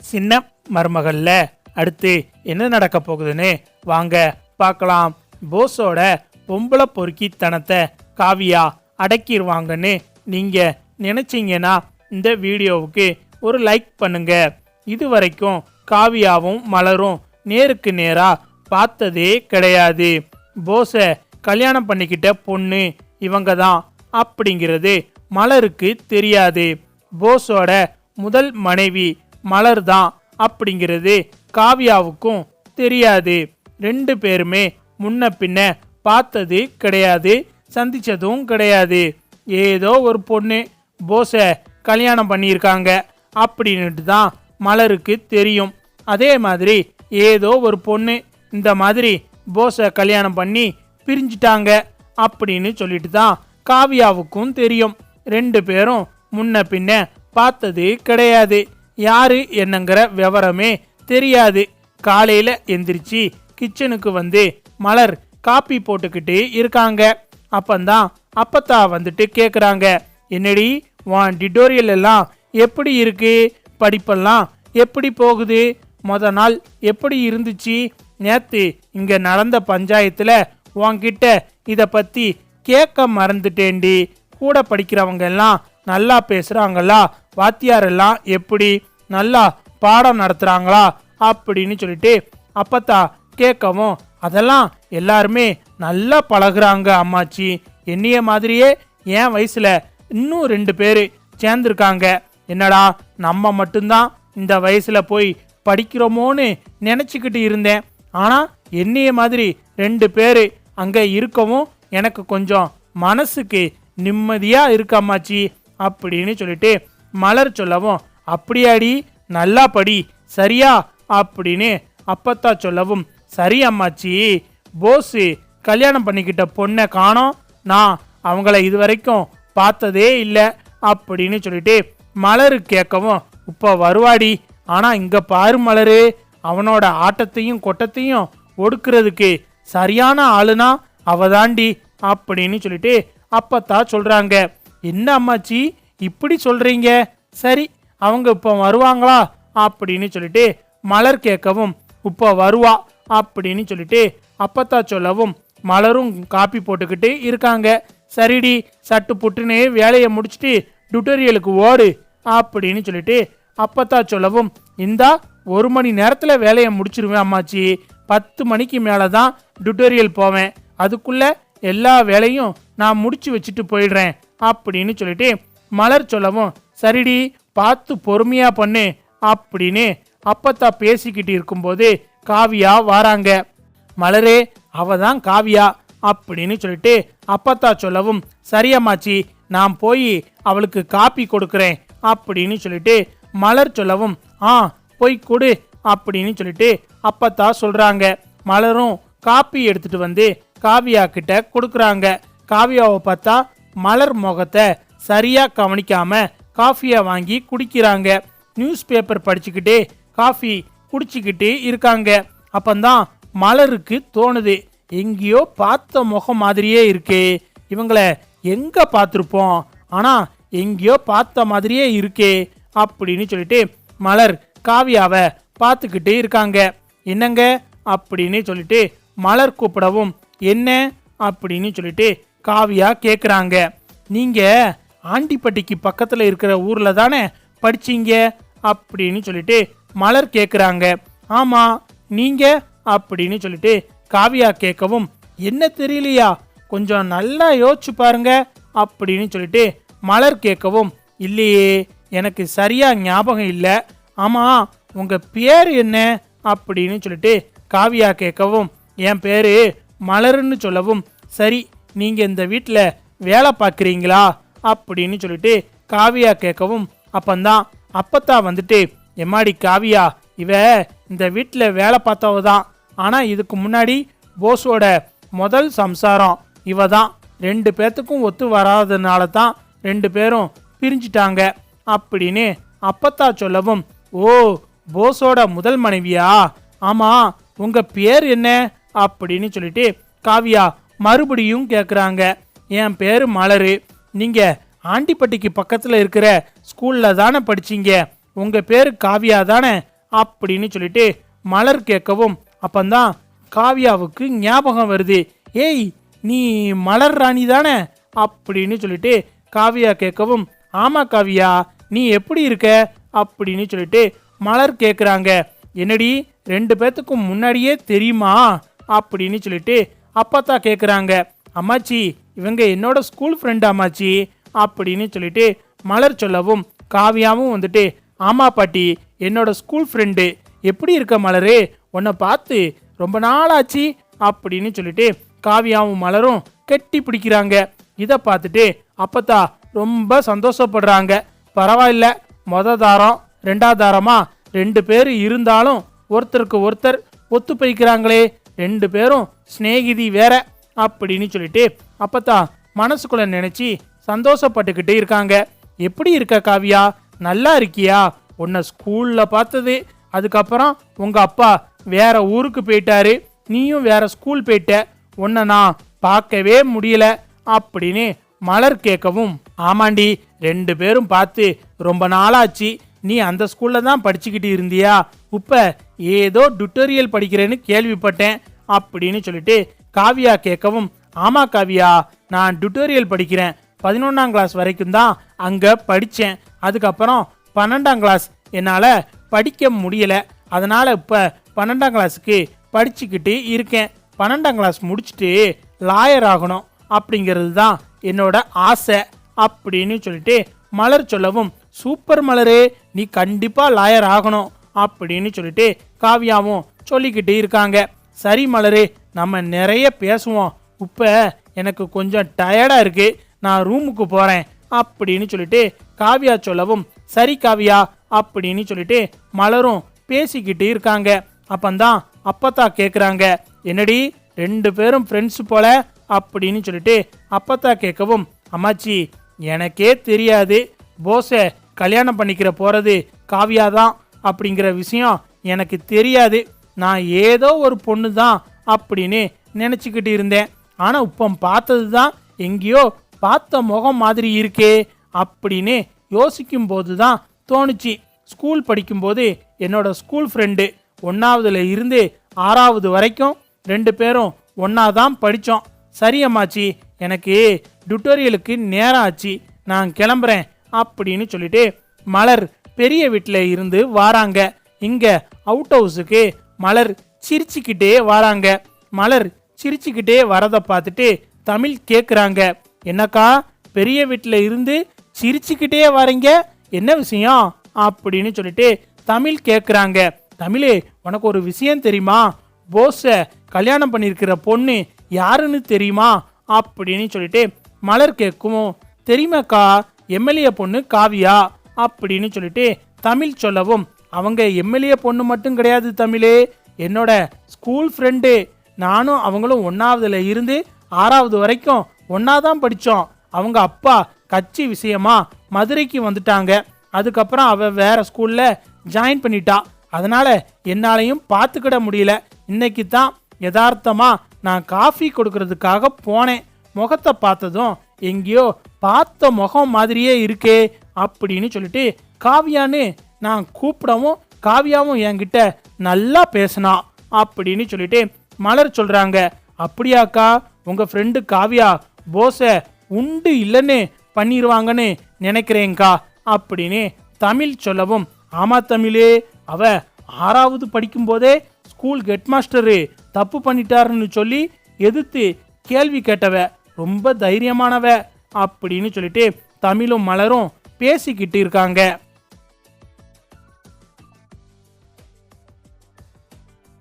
சின்ன மருமகள்ல அடுத்து என்ன நடக்க போகுதுன்னு வாங்க பார்க்கலாம். போஸோட பொம்பளை பொறுக்கித்தனத்தை காவியா அடக்கிடுவாங்கன்னு நீங்க நினைச்சீங்கன்னா இந்த வீடியோவுக்கு ஒரு லைக் பண்ணுங்க. இது வரைக்கும் காவியாவும் மலரும் நேருக்கு நேரா பார்த்ததே கிடையாது. போஸை கல்யாணம் பண்ணிக்கிட்ட பொண்ணு இவங்க தான் அப்படிங்கிறது மலருக்கு தெரியாது. போஸோட முதல் மனைவி மலர் தான் அப்படிங்கிறது காவியாவுக்கும் தெரியாது. ரெண்டு பேருமே முன்ன பின்ன பார்த்தது கிடையாது, சந்திச்சதும் கிடையாது. ஏதோ ஒரு பொண்ணு போஸை கல்யாணம் பண்ணியிருக்காங்க அப்படின்ட்டு தான் மலருக்கு தெரியும். அதே மாதிரி ஏதோ ஒரு பொண்ணு இந்த மாதிரி போஸை கல்யாணம் பண்ணி பிரிஞ்சிட்டாங்க அப்படின்னு சொல்லிட்டு தான் காவியாவுக்கும் தெரியும். ரெண்டு பேரும் முன்ன பின்ன பார்த்தது கிடையாது, யாரு என்னங்கிற விவரமே தெரியாது. காலையில எந்திரிச்சு கிச்சனுக்கு வந்து மலர் காப்பி போட்டுக்கிட்டு இருக்காங்க. அப்பந்தான் அப்பத்தா வந்துட்டு கேக்குறாங்க, என்னடி உன் டிட்டோரியல் எல்லாம் எப்படி இருக்கு, படிப்பெல்லாம் எப்படி போகுது, மொத நாள் எப்படி இருந்துச்சு, நேத்து இங்க நடந்த பஞ்சாயத்துல உன்கிட்ட இத பத்தி கேட்க மறந்துட்டேன்டி, கூட படிக்கிறவங்க எல்லாம் நல்லா பேசுறாங்களா, வாத்தியாரெல்லாம் எப்படி நல்லா பாடம் நடத்துறாங்களா அப்படின்னு சொல்லிட்டு அப்பத்தா கேட்கவும், அதெல்லாம் எல்லாருமே நல்லா பழகுறாங்க அம்மாச்சி, என்னைய மாதிரியே என் வயசுல இன்னும் 2 பேரு சேர்ந்துருக்காங்க. என்னடா நம்ம மட்டும்தான் இந்த வயசுல போய் படிக்கிறோமோன்னு நினைச்சுக்கிட்டு இருந்தேன். ஆனா என்னைய மாதிரி 2 பேரு அங்க இருக்கவும் எனக்கு கொஞ்சம் மனசுக்கு நிம்மதியா இருக்கு அம்மாச்சி அப்படின்னு சொல்லிட்டு மலர் சொல்லவும், அப்படியாடி நல்லா படி சரியா அப்படின்னு அப்பத்தா சொல்லவும், சரி அம்மாச்சி, போஸ் கல்யாணம் பண்ணிக்கிட்ட பொண்ணை காணோம், நான் அவங்கள இதுவரைக்கும் பார்த்ததே இல்லை அப்படின்னு சொல்லிட்டு மலரு கேட்கவும், இப்போ வருவாடி, ஆனா இங்க பாரு மலரு, அவனோட ஆட்டத்தையும் கொட்டத்தையும் ஒடுக்கிறதுக்கு சரியான ஆளுனா அவதாண்டி அப்படின்னு சொல்லிட்டு அப்பத்தா சொல்றாங்க. என்ன அம்மாச்சி இப்படி சொல்றீங்க, சரி அவங்க இப்போ வருவாங்களா அப்படின்னு சொல்லிட்டு மலர் கேட்கவும், இப்போ வருவா அப்படின்னு சொல்லிட்டு அப்பத்தா சொல்லவும், மலரும் காப்பி போட்டுக்கிட்டு இருக்காங்க. சரிடி சட்டு புட்டுன்னு வேலையை முடிச்சுட்டு டுட்டோரியலுக்கு ஓடு அப்படின்னு சொல்லிட்டு அப்பத்தா சொல்லவும், இந்தா 1 மணி நேரத்தில் வேலையை முடிச்சிருவேன் அம்மாச்சி, 10 மணிக்கு மேலே தான் டுட்டோரியல் போவேன், அதுக்குள்ள எல்லா வேலையும் நான் முடிச்சு வச்சுட்டு போயிடுறேன் அப்படின்னு சொல்லிட்டு மலர் சொல்லவும், சரிடி பார்த்து பொறுமையா பண்ணு அப்படின்னு அப்பத்தா பேசிக்கிட்டு இருக்கும்போது காவியா வாராங்க. மலரே அவ தான் காவியா அப்படின்னு சொல்லிட்டு அப்பத்தா சொல்லவும், சரியம்மாச்சி நான் போய் அவளுக்கு காப்பி கொடுக்குறேன் அப்படின்னு சொல்லிட்டு மலர் சொல்லவும், போய் கொடு அப்படின்னு சொல்லிட்டு அப்பத்தா சொல்றாங்க. மலரும் காப்பி எடுத்துட்டு வந்து காவியா கிட்ட கொடுக்குறாங்க. காவியாவை பார்த்தா மலர் முகத்தை சரியா கவனிக்காம காஃபியை வாங்கி குடிக்கிறாங்க. நியூஸ் பேப்பர் படிச்சுக்கிட்டே காஃபி குடிச்சுக்கிட்டு இருக்காங்க. அப்பந்தான் மலருக்கு தோணுது, எங்கேயோ பார்த்த முகம் மாதிரியே இருக்கே, இவங்கள எங்க பார்த்துருப்போம், ஆனா எங்கேயோ பார்த்த மாதிரியே இருக்கே அப்படின்னு சொல்லிட்டு மலர் காவியாவை பார்த்துக்கிட்டு இருக்காங்க. என்னங்க அப்படின்னு சொல்லிட்டு மலர் கூப்பிடவும், என்ன அப்படின்னு சொல்லிட்டு காவியா கேட்குறாங்க. நீங்க ஆண்டிப்பட்டிக்கு பக்கத்துல இருக்கிற ஊர்ல தானே படிச்சீங்க அப்படின்னு சொல்லிட்டு மலர் கேட்குறாங்க. ஆமா நீங்க அப்படின்னு சொல்லிட்டு காவியா கேட்கவும், என்ன தெரியலையா, கொஞ்சம் நல்லா யோசிச்சு பாருங்க அப்படின்னு சொல்லிட்டு மலர் கேட்கவும், இல்லையே எனக்கு சரியா ஞாபகம் இல்லை, ஆமா உங்க பேர் என்ன அப்படின்னு சொல்லிட்டு காவியா கேட்கவும், என் பேரு மலர்னு சொல்லவும், சரி நீங்க இந்த வீட்டில் வேலை பார்க்குறீங்களா அப்படின்னு சொல்லிட்டு காவியா கேட்கவும், அப்பந்தான் அப்பத்தா வந்துட்டு, எம்மாடி காவியா இவ இந்த வீட்டில் வேலை பார்த்தவ தான், ஆனால் இதுக்கு முன்னாடி போஸோட முதல் சம்சாரம் இவ தான், 2 பேர்த்துக்கும் ஒத்து வராதனால தான் 2 பேரும் பிரிஞ்சிட்டாங்க அப்படின்னு அப்பத்தா சொல்லவும், ஓ போஸோட முதல் மனைவியா, ஆமா உங்க பேர் என்ன அப்படின்னு சொல்லிட்டு காவியா மறுபடியும் கேட்குறாங்க. என் பேரு மலரு, நீங்க ஆண்டிப்பட்டிக்கு பக்கத்தில் இருக்கிற ஸ்கூல்ல தானே படிச்சீங்க, உங்க பேரு காவியா தானே அப்படின்னு சொல்லிட்டு மலர் கேட்கவும் அப்பந்தான் காவியாவுக்கு ஞாபகம் வருது. ஏய், நீ மலர் ராணி தானே அப்படின்னு சொல்லிட்டு காவியா கேட்கவும், ஆமா காவியா, நீ எப்படி இருக்க அப்படின்னு சொல்லிட்டு மலர் கேட்குறாங்க. என்னடி 2 பேத்துக்கும் முன்னாடியே தெரியுமா அப்படின்னு சொல்லிட்டு அப்பத்தா கேட்குறாங்க. அம்மாச்சி, இவங்க என்னோட ஸ்கூல் ஃப்ரெண்ட் அம்மாச்சி அப்படின்னு சொல்லிட்டு மலர் சொல்லவும் காவியாவும் வந்துட்டு, ஆமா பாட்டி, என்னோட ஸ்கூல் ஃப்ரெண்டு. எப்படி இருக்க மலரு, உன்னை பார்த்து ரொம்ப நாளாச்சு அப்படின்னு சொல்லிட்டு காவியாவும் மலரும் கெட்டி பிடிக்கிறாங்க. இதை பார்த்துட்டு அப்பத்தா ரொம்ப சந்தோஷப்படுறாங்க. பரவாயில்ல, தாரம் 2வது தாரமா 2 பேர் இருந்தாலும் ஒருத்தருக்கு ஒருத்தர் ஒத்து போய்க்கிறாங்களே, 2 பேரும் சிநேகிதி வேற அப்படின்னு சொல்லிட்டு அப்பத்தா மனசுக்குள்ள நினைச்சு சந்தோஷப்பட்டுக்கிட்டு இருக்காங்க. எப்படி இருக்க காவியா, நல்லா இருக்கியா? உன்னை ஸ்கூல்ல பார்த்தது, அதுக்கப்புறம் உங்க அப்பா வேற ஊருக்கு போயிட்டாரு, நீயும் வேற ஸ்கூல் போயிட்ட, உன்னை நான் பார்க்கவே முடியல அப்படின்னு மலர் கேட்கவும், ஆமாண்டி, 2 பேரும் பார்த்து ரொம்ப நாளாச்சு. நீ அந்த ஸ்கூல்ல தான் படிச்சுக்கிட்டு இருந்தியா? இப்ப ஏதோ டுட்டோரியல் படிக்கிறேன்னு கேள்விப்பட்டேன் அப்படின்னு சொல்லிட்டு காவியா கேட்கவும், ஆமா காவியா, நான் டுட்டோரியல் படிக்கிறேன். 11ஆம் கிளாஸ் வரைக்கும் தான் அங்க படித்தேன். அதுக்கப்புறம் 12ஆம் கிளாஸ் என்னால் படிக்க முடியல. அதனால இப்போ 12ஆம் கிளாஸுக்கு படிச்சுக்கிட்டு இருக்கேன். 12ஆம் கிளாஸ் முடிச்சுட்டு லாயர் ஆகணும் அப்படிங்கிறது தான் என்னோட ஆசை அப்படின்னு சொல்லிட்டு மலர் சொல்லவும், சூப்பர் மலரே, நீ கண்டிப்பா லாயர் ஆகணும் அப்படின்னு சொல்லிட்டு காவியாவும் சொல்லிக்கிட்டு இருக்காங்க. சரி மலரே, நம்ம நிறைய பேசுவோம், இப்ப எனக்கு கொஞ்சம் டயர்டா இருக்கு, நான் ரூமுக்கு போறேன் அப்படின்னு சொல்லிட்டு காவியா சொல்லவும், சரி காவியா அப்படின்னு சொல்லிட்டு மலரும் பேசிக்கிட்டு இருக்காங்க. அப்பந்தான் அப்பத்தா கேக்குறாங்க, என்னடி 2 பேரும் ஃப்ரெண்ட்ஸ் போல அப்படின்னு சொல்லிட்டு அப்பத்தா கேட்கவும், அம்மாச்சி, எனக்கே தெரியாது, போஸை கல்யாணம் பண்ணிக்கிற போறது காவியா தான் அப்படிங்கிற விஷயம் எனக்கு தெரியாது. நான் ஏதோ ஒரு பொண்ணு தான் அப்படின்னு நினச்சிக்கிட்டு இருந்தேன். ஆனால் இப்போ பார்த்தது தான் எங்கேயோ பார்த்த முகம் மாதிரி இருக்கே அப்படின்னு யோசிக்கும் போது தான் தோணுச்சு. ஸ்கூல் படிக்கும்போது என்னோட ஸ்கூல் ஃப்ரெண்டு 1ஆவதுல இருந்து 6ஆவது வரைக்கும் 2 பேரும் ஒன்றா தான் படித்தோம். சரி அம்மாச்சி, எனக்கு டுட்டோரியலுக்கு நேரம் ஆச்சு, நான் கிளம்புறேன் அப்படின்னு சொல்லிட்டு மலர் பெரிய வீட்டில் இருந்து வாராங்க. இங்கே அவுட் ஹவுஸுக்கு மலர் சிரிச்சுக்கிட்டே வராங்க. மலர் சிரிச்சுக்கிட்டே வரதை பார்த்துட்டு தமிழ் கேட்குறாங்க, என்னக்கா பெரிய வீட்டில் இருந்து சிரிச்சுக்கிட்டே வரீங்க, என்ன விஷயம் அப்படின்னு சொல்லிட்டு தமிழ் கேட்குறாங்க. தமிழே, உனக்கு ஒரு விஷயம் தெரியுமா? போஸை கல்யாணம் பண்ணியிருக்கிற பொண்ணு யாருன்னு தெரியுமா அப்படின்னு சொல்லிட்டு மலர் கேட்கும். தெரியுமாக்கா, எம்எல்ஏ பொண்ணு காவியா அப்படின்னு சொல்லிட்டு தமிழ் சொல்லவும், அவங்க எம்எல்ஏ பொண்ணு மட்டும் கிடையாது தமிழே, என்னோட ஸ்கூல் ஃப்ரெண்டு. நானும் அவங்களும் 1ஆவதுல இருந்து 6ஆவது வரைக்கும் ஒன்றா தான் படித்தோம். அவங்க அப்பா கட்சி விஷயமா மதுரைக்கு வந்துட்டாங்க. அதுக்கப்புறம் அவ வேற ஸ்கூல்ல ஜாயின் பண்ணிட்டா. அதனால என்னாலையும் பார்த்துக்கிட முடியல. இன்னைக்கு தான் யதார்த்தமா நான் காஃபி கொடுக்கறதுக்காக போனேன். முகத்தை பார்த்ததும் எங்கேயோ பார்த்த முகம் மாதிரியே இருக்கே அப்படின்னு சொல்லிட்டு காவியான்னு நான் கூப்பிடவும் காவியாவும் என்கிட்ட நல்லா பேசினா அப்படின்னு சொல்லிட்டு மலர் சொல்றாங்க. அப்படியாக்கா, உங்க ஃப்ரெண்டு காவியா போஸை உண்டு இல்லைன்னு பண்ணிடுவாங்கன்னு நினைக்கிறேங்க்கா அப்படின்னு தமிழ் சொல்லவும், ஆமா தமிழே, அவ 6ஆவது படிக்கும் போதே ஸ்கூல் ஹெட்மாஸ்டரு தப்பு பண்ணிட்டாருன்னு சொல்லி எதிர்த்து கேள்வி கேட்டவ, ரொம்ப தைரியமானவ அப்படின்னு சொல்லிட்டு தமிழும் மலரும் பேசிக்கிட்டு இருக்காங்க.